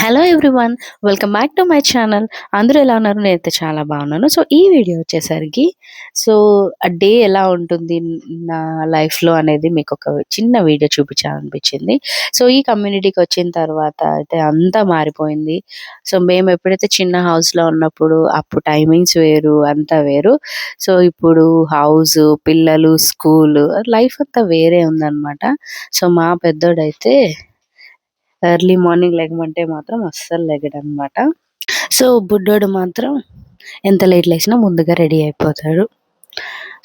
Hello everyone, welcome back to my channel. అందరూ ఎలా ఉన్నారు? నేనైతే చాలా బాగున్నాను. సో ఈ వీడియో వచ్చేసరికి సో ఆ డే ఎలా ఉంటుంది నా లైఫ్లో అనేది మీకు ఒక చిన్న వీడియో చూపించాలనిపించింది. సో ఈ కమ్యూనిటీకి వచ్చిన తర్వాత అయితే అంతా మారిపోయింది. సో మేము ఎప్పుడైతే చిన్న హౌస్లో ఉన్నప్పుడు అప్పుడు టైమింగ్స్ వేరు, అంతా వేరు. సో ఇప్పుడు హౌస్, పిల్లలు, స్కూల్, లైఫ్ అంతా వేరే ఉందన్నమాట. సో మా పెద్దోడైతే ఎర్లీ మార్నింగ్ లెగమంటే మాత్రం అస్సలు లెగడనమాట. సో బుడ్డోడు మాత్రం ఎంత లేట్ లేచినా ముందుగా రెడీ అయిపోతాడు.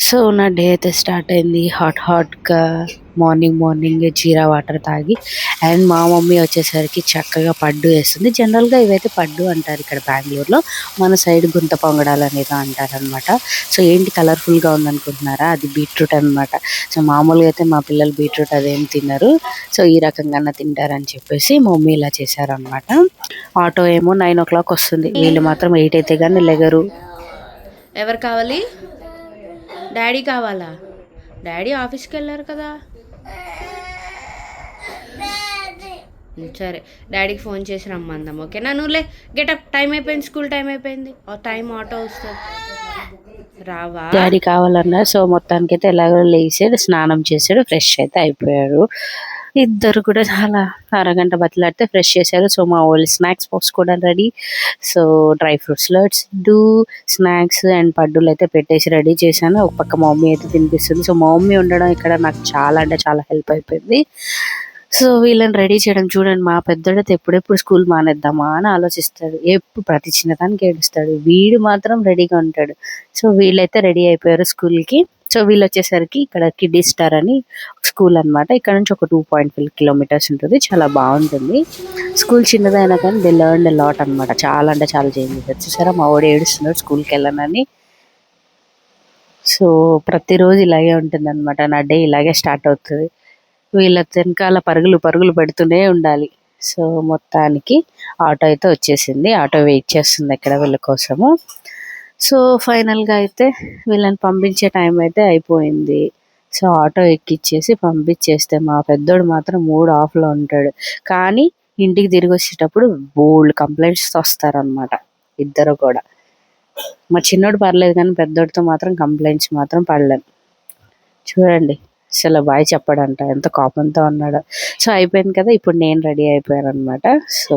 సో నా డే అయితే స్టార్ట్ అయింది హాట్‌గా మార్నింగ్ జీరా వాటర్ తాగి. అండ్ మా మమ్మీ వచ్చేసరికి చక్కగా పడ్డు వేస్తుంది. జనరల్‌గా ఇవైతే పడ్డు అంటారు ఇక్కడ బెంగుళూరులో. మన సైడ్ గుంత పొంగడాలు అనేదో అంటారనమాట. సో ఏంటి కలర్‌ఫుల్‌గా ఉందనుకుంటున్నారా? అది బీట్రూట్ అనమాట. సో మామూలుగా అయితే మా పిల్లలు బీట్రూట్ అదేం తినరు. సో ఈ రకంగానే తింటారని చెప్పేసి మా మమ్మీ ఇలా చేశారనమాట. ఆటో ఏమో 9:00 వస్తుంది. వీళ్ళు మాత్రం 8 అయితే కానీ లెగరు. ఎవరు కావాలి? డాడీ కావాలా? డాడీ ఆఫీస్కి వెళ్ళారు కదా. సరే, డాడీకి ఫోన్ చేసి రమ్మందాం. ఓకేనా? నువ్వులే, గెటప్. టైం అయిపోయింది, స్కూల్ టైం అయిపోయింది. టైం ఆటో వస్తుంది, రావా? డాడీ కావాలన్నా. సో మొత్తానికి అయితే ఎలాగో లేచాడు, స్నానం చేశాడు, ఫ్రెష్ అయితే అయిపోయాడు. ఇద్దరు కూడా చాలా అరగంట బతిలాడితే ఫ్రెష్ చేశారు. సో మా వాళ్ళు స్నాక్స్ బాక్స్ కూడా ready. So dry fruits laddu, snacks and పడ్డులు అయితే పెట్టేసి రెడీ చేశాను. ఒక పక్క మా మమ్మీ అయితే తినిపిస్తుంది. సో మా మమ్మీ ఉండడం ఇక్కడ నాకు చాలా అంటే చాలా హెల్ప్ అయిపోయింది. సో వీళ్ళని రెడీ చేయడం చూడండి. మా పెద్దోడైతే ఎప్పుడెప్పుడు స్కూల్ మానేద్దామా అని ఆలోచిస్తాడు. ఎప్పుడు ప్రతి చిన్నదానికి ఏడుస్తాడు. వీడు మాత్రం రెడీగా ఉంటాడు. సో వీళ్ళైతే రెడీ అయిపోయారు స్కూల్కి. సో వీళ్ళు వచ్చేసరికి ఇక్కడ కిడ్డీ స్టార్ అని స్కూల్ అనమాట. ఇక్కడ నుంచి ఒక 2.5 కిలోమీటర్స్ ఉంటుంది. చాలా బాగుంటుంది స్కూల్. చిన్నదైనా కానీ దే లెర్న్ ఎ లాట్ అనమాట. చాలా అంటే చాలా చేంజ్ అవుతుంది. చూసారా మా వాడు ఏడుస్తున్నాడు స్కూల్కి వెళ్ళనని. సో ప్రతిరోజు ఇలాగే ఉంటుంది అనమాట. నా డే ఇలాగే స్టార్ట్ అవుతుంది. వీళ్ళ వెనకాల పరుగులు పెడుతూనే ఉండాలి. సో మొత్తానికి ఆటో అయితే వచ్చేసింది. ఆటో వెయిట్ చేస్తుంది అక్కడ వీళ్ళ కోసము. సో ఫైనల్గా అయితే వీళ్ళని పంపించే టైం అయితే అయిపోయింది. సో ఆటో ఎక్కిచ్చేసి పంపించేస్తే మా పెద్దోడు మాత్రం మూడ్ ఆఫ్లో ఉంటాడు. కానీ ఇంటికి తిరిగి వచ్చేటప్పుడు బోల్డ్ కంప్లైంట్స్ వస్తారనమాట ఇద్దరు కూడా. మా చిన్నోడు పర్లేదు కానీ పెద్దోడితో మాత్రం కంప్లైంట్స్ మాత్రం పడలేను. చూడండి అసలు బాయ్ చెప్పడంట, ఎంత కోపంతో ఉన్నాడో. సో అయిపోయింది కదా, ఇప్పుడు నేను రెడీ అయిపోయాను అనమాట. So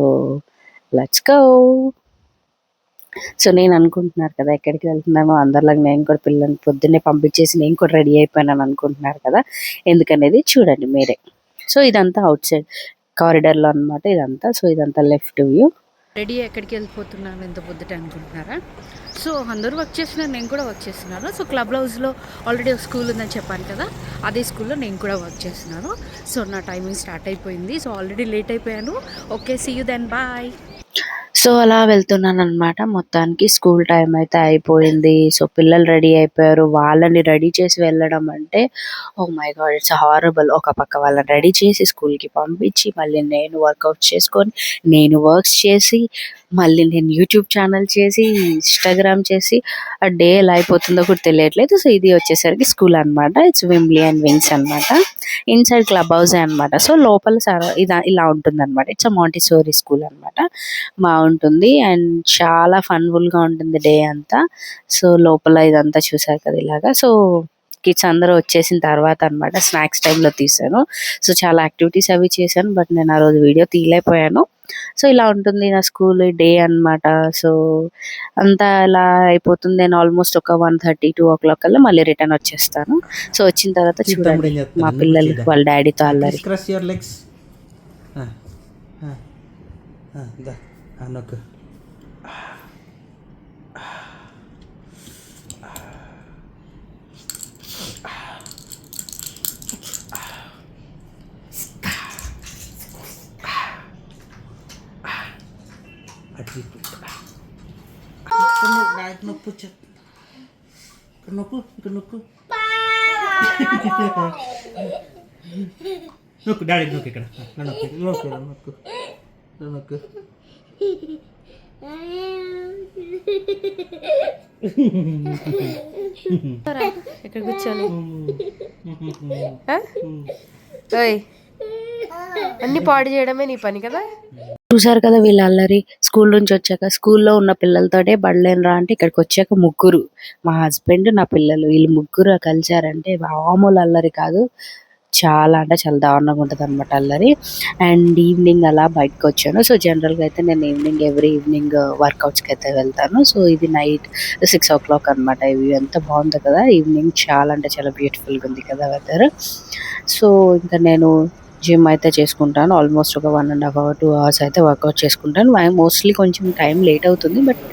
let's go. సో నేను అనుకుంటున్నారు కదా ఎక్కడికి వెళ్తున్నానో, అందరిలాగా నేను కూడా పిల్లల్ని పొద్దున్నే పంపించేసి నేను కూడా రెడీ అయిపోయాను అనుకుంటున్నారు కదా. ఎందుకనేది చూడండి మీరే. సో ఇదంతా అవుట్ సైడ్ కారిడార్లో అనమాట ఇదంతా. సో ఇదంతా లెఫ్ట్ వ్యూ. రెడీ ఎక్కడికి వెళ్ళిపోతున్నాను ఎంత పొద్దుట అనుకుంటున్నారా? సో అందరూ వర్క్ చేస్తున్నారు, నేను కూడా వర్క్ చేస్తున్నాను. సో క్లబ్ హౌస్లో ఆల్రెడీ ఒక స్కూల్ ఉందని చెప్పాను కదా, అదే స్కూల్లో నేను కూడా వర్క్ చేస్తున్నాను. సో నా టైమింగ్ స్టార్ట్ అయిపోయింది. సో ఆల్రెడీ లేట్ అయిపోయాను. Okay, see you then, bye. So అలా వెళ్తున్నాను అనమాట. మొత్తానికి స్కూల్ టైం అయితే అయిపోయింది. సో పిల్లలు రెడీ అయిపోయారు. వాళ్ళని రెడీ చేసి వెళ్ళడం అంటే oh my god, it's horrible. ఒక పక్క వాళ్ళని రెడీ చేసి స్కూల్కి పంపించి మళ్ళీ నేను వర్కౌట్ చేసుకొని, నేను వర్క్స్ చేసి, మళ్ళీ నేను యూట్యూబ్ ఛానల్ చేసి, ఇన్స్టాగ్రామ్ చేసి, ఆ డే ఎలా అయిపోతుందో కూడా తెలియట్లేదు. సో ఇది వచ్చేసరికి స్కూల్ అనమాట. ఇట్స్ వింబ్లీ అండ్ వింగ్స్ అనమాట. ఇన్సైడ్ క్లబ్ హౌస్ అనమాట. సో లోపల ఇలా ఉంటుంది అనమాట. ఇట్స్ అ మాంటిసోరీ స్కూల్ అనమాట. బాగుంటుంది అండ్ చాలా ఫన్ఫుల్గా ఉంటుంది డే అంతా. సో లోపల ఇదంతా చూసారు కదా ఇలాగా. సో కిడ్స్ అందరూ వచ్చేసిన తర్వాత అనమాట స్నాక్స్ టైంలో తీసాను. సో చాలా యాక్టివిటీస్ అవి చేశాను, బట్ నేను ఆ రోజు వీడియో తీయలేకపోయాను. సో ఇలా ఉంటుంది నా స్కూల్ డే అనమాట. సో అంతా ఇలా అయిపోతుంది. నేను ఆల్మోస్ట్ ఒక 1:30, 2:00 కల్లా మళ్ళీ రిటర్న్ వచ్చేస్తాను. సో వచ్చిన తర్వాత చూడండి మా పిల్లలు వాళ్ళ డాడీతో అల్లరి. నొక్కు. నొప్పు నొక్కు, ఇక్కడ నొక్కు, నొక్కు, డాడీ నొక్కు, ఇక్కడ నొక్కు, నొక్కు, నొక్కు, నొక్కు. ఇక్కడ కూర్చోని అన్ని పాడు చేయడమే నీ పని కదా. చూసారు కదా వీళ్ళ అల్లరి. స్కూల్ నుంచి వచ్చాక స్కూల్లో ఉన్న పిల్లలతోటే పడలేనురా అంటే ఇక్కడికి వచ్చాక ముగ్గురు, మా హస్బెండ్, నా పిల్లలు, వీళ్ళు ముగ్గురు కలిసారంటే మామూలు అల్లరి కాదు. చాలా అంటే చాలా దారుణంగా ఉంటుంది అనమాట అల్లరి. అండ్ ఈవినింగ్ అలా బయటకు వచ్చాను. సో జనరల్గా అయితే నేను ఎవ్రీ ఈవినింగ్ వర్కౌట్స్కి అయితే వెళ్తాను. సో ఇది నైట్ 6 o'clock అనమాట. ఇవి ఎంత బాగుంది కదా ఈవినింగ్, చాలా అంటే చాలా బ్యూటిఫుల్గా ఉంది కదా వెదర్. సో ఇంకా నేను జిమ్ అయితే చేసుకుంటాను. ఆల్మోస్ట్ ఒక 1.5 hours 2 hours అయితే వర్కౌట్ చేసుకుంటాను. మోస్ట్లీ కొంచెం టైం లేట్ అవుతుంది, బట్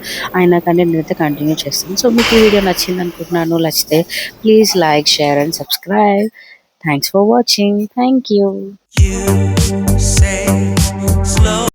అయినా కానీ నేనైతే కంటిన్యూ చేస్తాను. సో మీకు ఈ వీడియో నచ్చింది అనుకుంటున్నాను. నచ్చితే please like, share and subscribe. Thanks for watching. Thank you. You say slow.